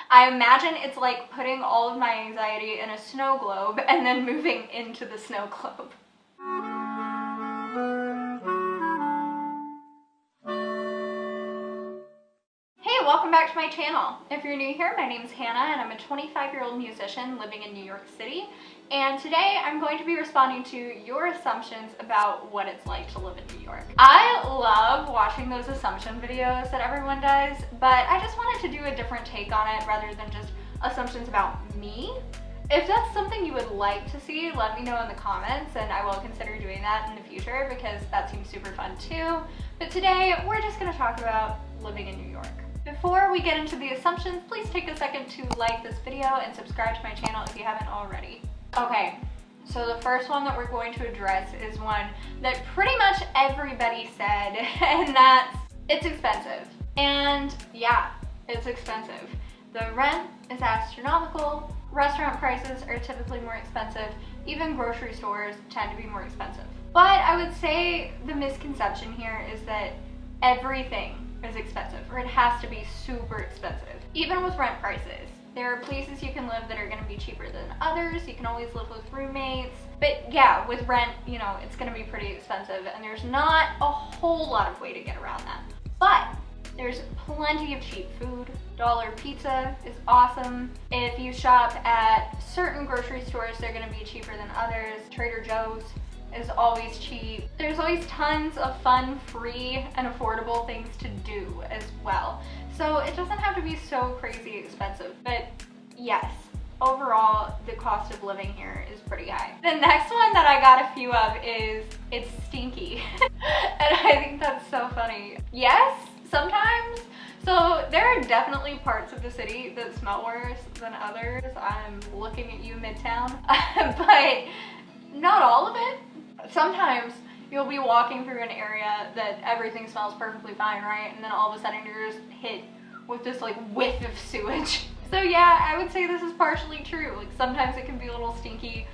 I imagine it's like putting all of my anxiety in a snow globe and then moving into the snow globe. Hey, welcome back to my channel. If you're new here, my name is Hannah and I'm a 25-year-old musician living in New York City. And today I'm going to be responding to your assumptions about what it's like to live in New York. I love watching those assumption videos that everyone does, but I just wanted to do a different take on it rather than just assumptions about me. If that's something you would like to see, let me know in the comments and I will consider doing that in the future because that seems super fun too. But today we're just going to talk about living in New York. Before we get into the assumptions, please take a second to like this video and subscribe to my channel if you haven't already. Okay, so the first one that we're going to address is one that pretty much everybody said, and that's it's expensive. And yeah, it's expensive. The rent is astronomical, restaurant prices are typically more expensive, even grocery stores tend to be more expensive. But I would say the misconception here is that everything is expensive, or it has to be super expensive. Even with rent prices, there are places you can live that are going to be cheaper than others. You can always live with roommates. But yeah, with rent, you know, it's going to be pretty expensive and there's not a whole lot of way to get around that. But there's plenty of cheap food. Dollar Pizza is awesome. If you shop at certain grocery stores, they're going to be cheaper than others. Trader Joe's is always cheap. There's always tons of fun, free, and affordable things to do as well. So it doesn't have to be so crazy expensive, but yes, overall, the cost of living here is pretty high. The next one that I got a few of is, it's stinky. And I think that's so funny. Yes, sometimes. So there are definitely parts of the city that smell worse than others. I'm looking at you, Midtown, but not all of it. Sometimes you'll be walking through an area that everything smells perfectly fine, right? And then all of a sudden you're just hit with this like whiff of sewage. So yeah, I would say this is partially true. Like sometimes it can be a little stinky.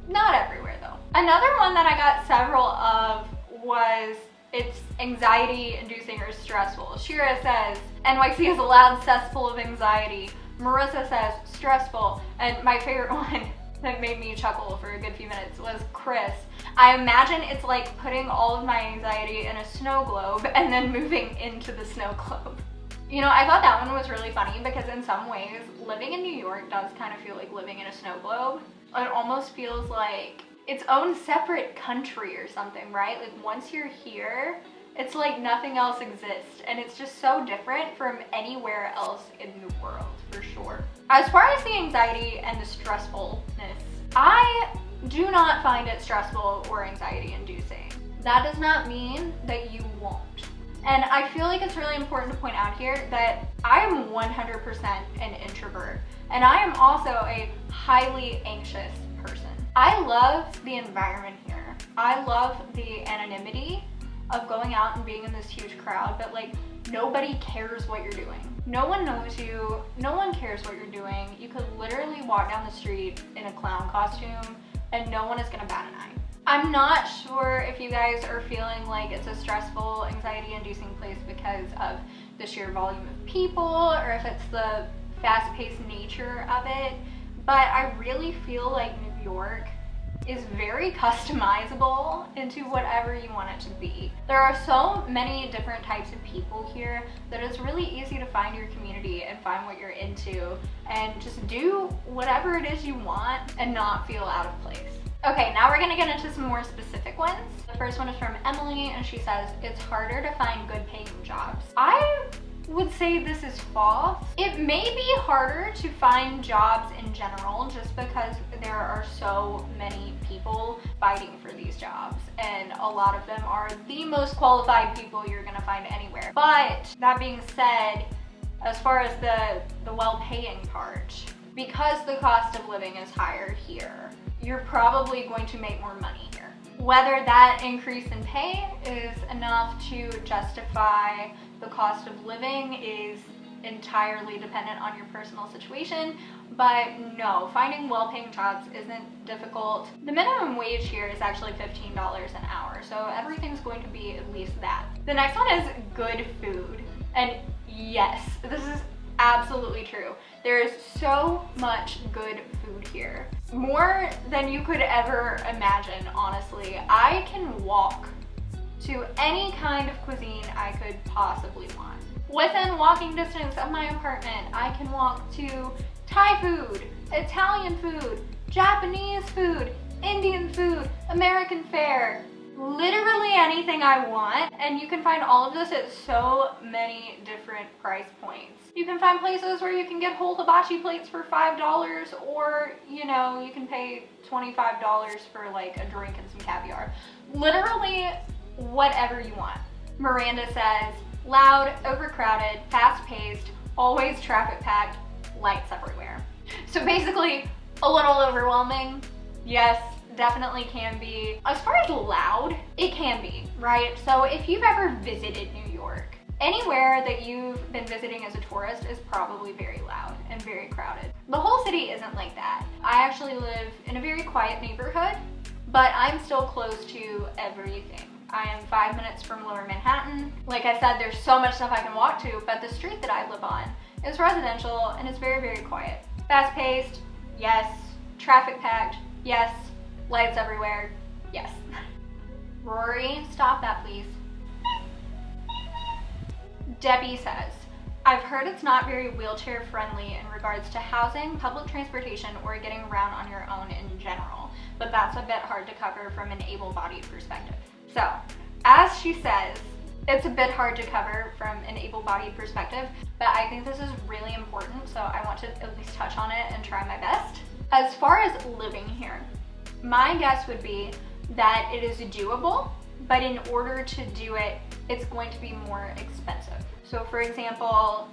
Not everywhere though. Another one that I got several of was it's anxiety inducing or stressful. Shira says, NYC is a loud cesspool of anxiety. Marissa says, stressful. And my favorite one that made me chuckle for a good few minutes was Chris. I imagine it's like putting all of my anxiety in a snow globe and then moving into the snow globe. You know, I thought that one was really funny because in some ways, living in New York does kind of feel like living in a snow globe. It almost feels like its own separate country or something, right? Like once you're here, it's like nothing else exists and it's just so different from anywhere else in the world, for sure. As far as the anxiety and the stressfulness, I do not find it stressful or anxiety inducing. That does not mean that you won't. And I feel like it's really important to point out here that I am 100% an introvert and I am also a highly anxious person. I love the environment here. I love the anonymity of going out and being in this huge crowd, but like nobody cares what you're doing. No one knows you, no one cares what you're doing. You could literally walk down the street in a clown costume and no one is gonna bat an eye. I'm not sure if you guys are feeling like it's a stressful, anxiety-inducing place because of the sheer volume of people or if it's the fast-paced nature of it, but I really feel like New York is very customizable into whatever you want it to be. There are so many different types of people here that it's really easy to find your community and find what you're into and just do whatever it is you want and not feel out of place. Okay, now we're gonna get into some more specific ones. The first one is from Emily and she says, it's harder to find good paying jobs. I would say this is false. It may be harder to find jobs in general just because there are so many people fighting for these jobs and a lot of them are the most qualified people you're gonna find anywhere. But that being said, as far as the well-paying part, because the cost of living is higher here, you're probably going to make more money here. Whether that increase in pay is enough to justify the cost of living is entirely dependent on your personal situation, but no, finding well-paying jobs isn't difficult. The minimum wage here is actually $15 an hour, so everything's going to be at least that. The next one is good food, and yes, this is absolutely true. There is so much good food here. More than you could ever imagine, honestly. I can walk to any kind of cuisine I could possibly want. Within walking distance of my apartment, I can walk to Thai food, Italian food, Japanese food, Indian food, American fare, literally anything I want, and you can find all of this at so many different price points. You can find places where you can get whole hibachi plates for $5, or you know, you can pay $25 for like a drink and some caviar. Literally whatever you want. Miranda says, loud, overcrowded, fast-paced, always traffic-packed, lights everywhere. So basically, a little overwhelming. Yes, definitely can be. As far as loud, it can be, right? So if you've ever visited New York, anywhere that you've been visiting as a tourist is probably very loud and very crowded. The whole city isn't like that. I actually live in a very quiet neighborhood, but I'm still close to everything. I am 5 minutes from Lower Manhattan. Like I said, there's so much stuff I can walk to, but the street that I live on is residential and it's very, very quiet. Fast-paced, yes. Traffic-packed, yes. Lights everywhere, yes. Rory, stop that please. Debbie says, I've heard it's not very wheelchair friendly in regards to housing, public transportation, or getting around on your own in general, but that's a bit hard to cover from an able-bodied perspective. So, as she says, it's a bit hard to cover from an able-bodied perspective, but I think this is really important, so I want to at least touch on it and try my best. As far as living here, my guess would be that it is doable, but in order to do it, it's going to be more expensive. So for example,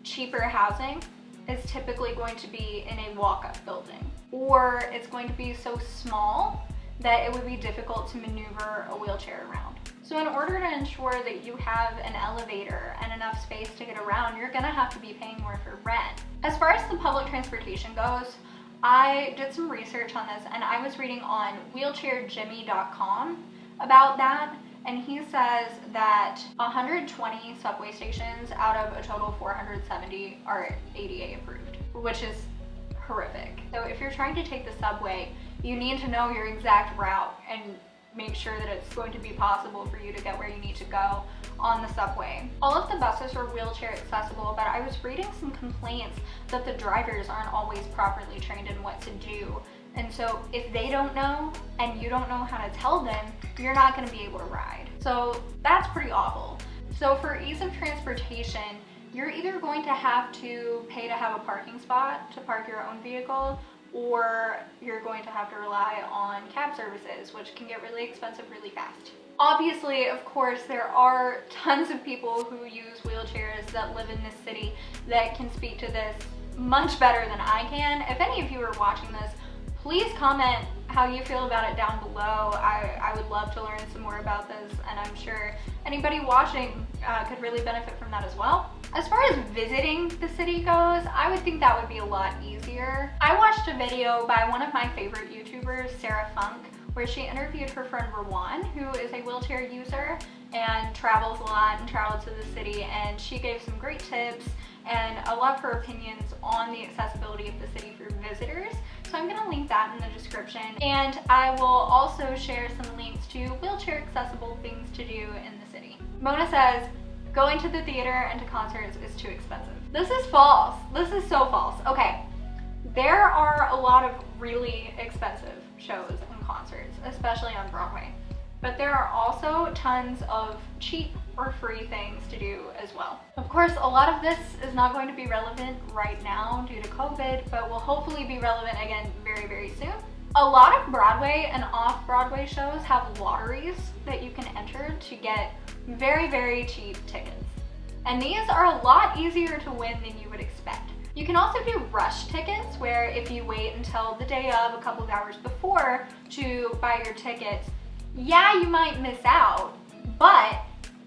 cheaper housing is typically going to be in a walk-up building, or it's going to be so small that it would be difficult to maneuver a wheelchair around. So in order to ensure that you have an elevator and enough space to get around, you're gonna have to be paying more for rent. As far as the public transportation goes, I did some research on this and I was reading on wheelchairjimmy.com about that, and he says that 120 subway stations out of a total of 470 are ADA approved, which is horrific. So if you're trying to take the subway, you need to know your exact route and make sure that it's going to be possible for you to get where you need to go on the subway. All of the buses are wheelchair accessible, but I was reading some complaints that the drivers aren't always properly trained in what to do. And so if they don't know and you don't know how to tell them, you're not going to be able to ride. So that's pretty awful. So for ease of transportation, you're either going to have to pay to have a parking spot to park your own vehicle, or you're going to have to rely on cab services, which can get really expensive really fast. Obviously, of course, there are tons of people who use wheelchairs that live in this city that can speak to this much better than I can. If any of you are watching this, please comment how you feel about it down below. I would love to learn some more about this, and I'm sure anybody watching could really benefit from that as well. As far as visiting the city goes, I would think that would be a lot easier. I watched a video by one of my favorite YouTubers, Sarah Funk, where she interviewed her friend Rawan, who is a wheelchair user and travels a lot and traveled to the city, and she gave some great tips, and I love her opinions on the accessibility of the city for visitors. So I'm gonna link that in the description, and I will also share some links to wheelchair accessible things to do in the city. Mona says, going to the theater and to concerts is too expensive. This is false. This is so false. Okay, there are a lot of really expensive shows and concerts, especially on Broadway. But there are also tons of cheap or free things to do as well. Of course, a lot of this is not going to be relevant right now due to COVID, but will hopefully be relevant again very, very soon. A lot of Broadway and off-Broadway shows have lotteries that you can enter to get very, very cheap tickets. And these are a lot easier to win than you would expect. You can also do rush tickets, where if you wait until the day of, a couple of hours before, to buy your tickets, yeah, you might miss out, but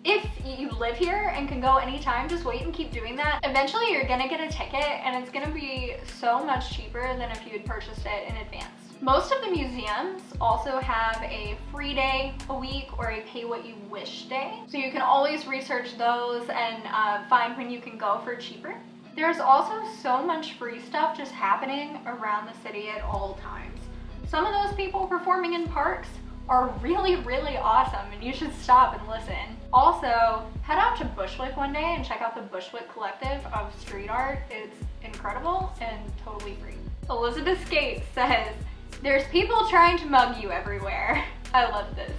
if you live here and can go anytime, just wait and keep doing that. Eventually you're gonna get a ticket, and it's gonna be so much cheaper than if you had purchased it in advance. Most of the museums also have a free day a week or a pay what you wish day. So you can always research those and find when you can go for cheaper. There's also so much free stuff just happening around the city at all times. Some of those people performing in parks are really, really awesome, and you should stop and listen. Also, head out to Bushwick one day and check out the Bushwick Collective of street art. It's incredible and totally free. Elizabeth Skate says, there's people trying to mug you everywhere. I love this.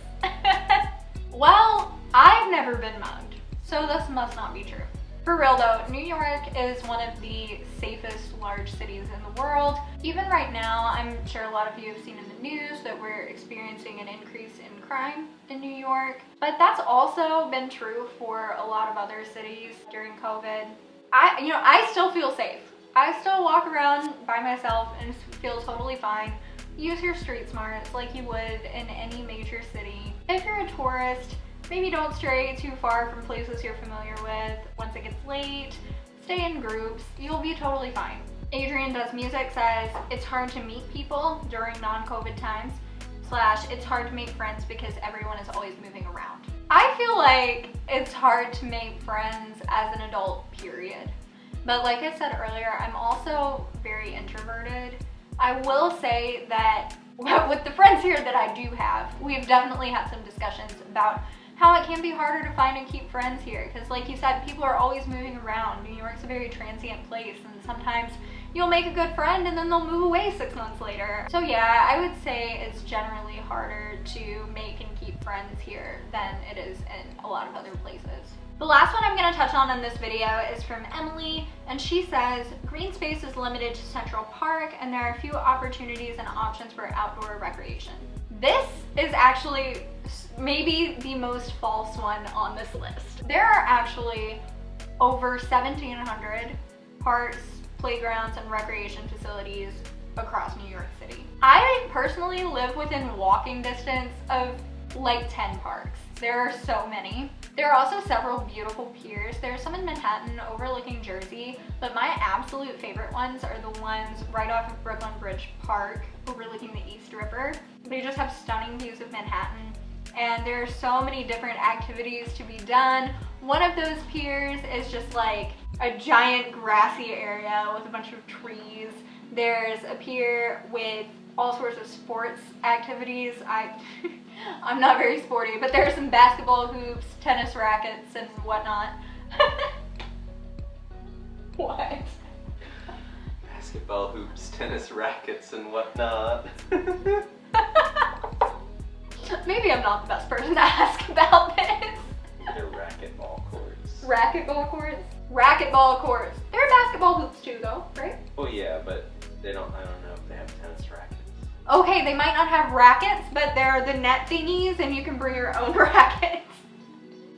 Well, I've never been mugged, so this must not be true. For real though, New York is one of the safest large cities in the world. Even right now, I'm sure a lot of you have seen in the news that we're experiencing an increase in crime in New York. But that's also been true for a lot of other cities during COVID. I still feel safe. I still walk around by myself and feel totally fine. Use your street smarts like you would in any major city. If you're a tourist, maybe don't stray too far from places you're familiar with. Once it gets late, stay in groups. You'll be totally fine. Adrian Does Music says, it's hard to meet people during non-COVID times, / it's hard to make friends because everyone is always moving around. I feel like it's hard to make friends as an adult, period. But like I said earlier, I'm also very introverted. I will say that with the friends here that I do have, we've definitely had some discussions about how it can be harder to find and keep friends here. Because like you said, people are always moving around. New York's a very transient place, and sometimes you'll make a good friend and then they'll move away 6 months later. So yeah, I would say it's generally harder to make and keep friends here than it is in a lot of other places. The last one I'm going to touch on in this video is from Emily, and she says, green space is limited to Central Park and there are few opportunities and options for outdoor recreation. This is actually maybe the most false one on this list. There are actually over 1,700 parks, playgrounds, and recreation facilities across New York City. I personally live within walking distance of like 10 parks. There are so many. There are also several beautiful piers. There are some in Manhattan overlooking Jersey, but my absolute favorite ones are the ones right off of Brooklyn Bridge Park overlooking the East River. They just have stunning views of Manhattan, and there are so many different activities to be done. One of those piers is just like a giant grassy area with a bunch of trees. There's a pier with all sorts of sports activities. I'm not very sporty, but there's some basketball hoops, tennis rackets, and whatnot. What? Basketball hoops, tennis rackets, and whatnot. Maybe I'm not the best person to ask about this. They're racquetball courts. Racquetball courts? Racquetball courts. There are basketball hoops too though, right? Oh yeah, but I don't know if they have tennis rackets. Okay, they might not have rackets, but they're the net thingies and you can bring your own rackets.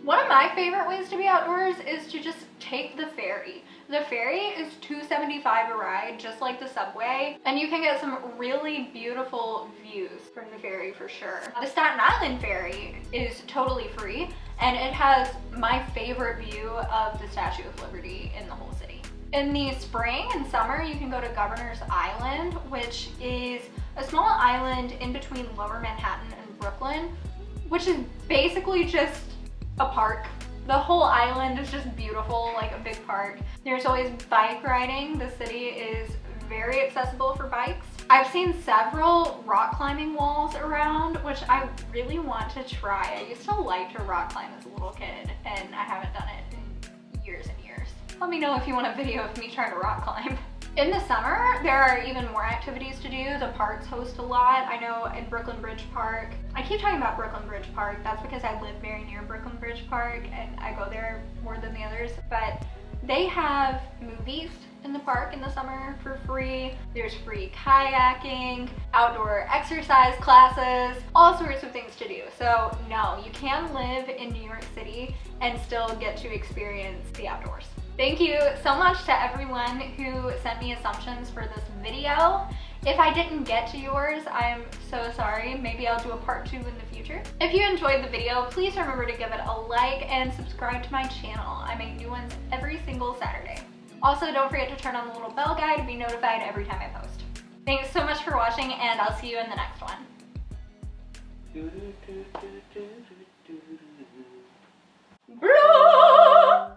One of my favorite ways to be outdoors is to just take the ferry. The ferry is $2.75 a ride, just like the subway, and you can get some really beautiful views from the ferry for sure. The Staten Island ferry is totally free, and it has my favorite view of the Statue of Liberty in the whole city. In the spring and summer, you can go to Governor's Island, which is a small island in between Lower Manhattan and Brooklyn, which is basically just a park. The whole island is just beautiful, like a big park. There's always bike riding. The city is very accessible for bikes. I've seen several rock climbing walls around, which I really want to try. I used to like to rock climb as a little kid, and I haven't done it in years and years. Let me know if you want a video of me trying to rock climb. In the summer, there are even more activities to do. The parks host a lot. I know in Brooklyn Bridge Park, I keep talking about Brooklyn Bridge Park. That's because I live very near Brooklyn Bridge Park and I go there more than the others. But they have movies in the park in the summer for free. There's free kayaking, outdoor exercise classes, all sorts of things to do. So no, you can live in New York City and still get to experience the outdoors. Thank you so much to everyone who sent me assumptions for this video. If I didn't get to yours, I'm so sorry. Maybe I'll do a part 2 in the future. If you enjoyed the video, please remember to give it a like and subscribe to my channel. I make new ones every single Saturday. Also, don't forget to turn on the little bell guy to be notified every time I post. Thanks so much for watching, and I'll see you in the next one. Blah!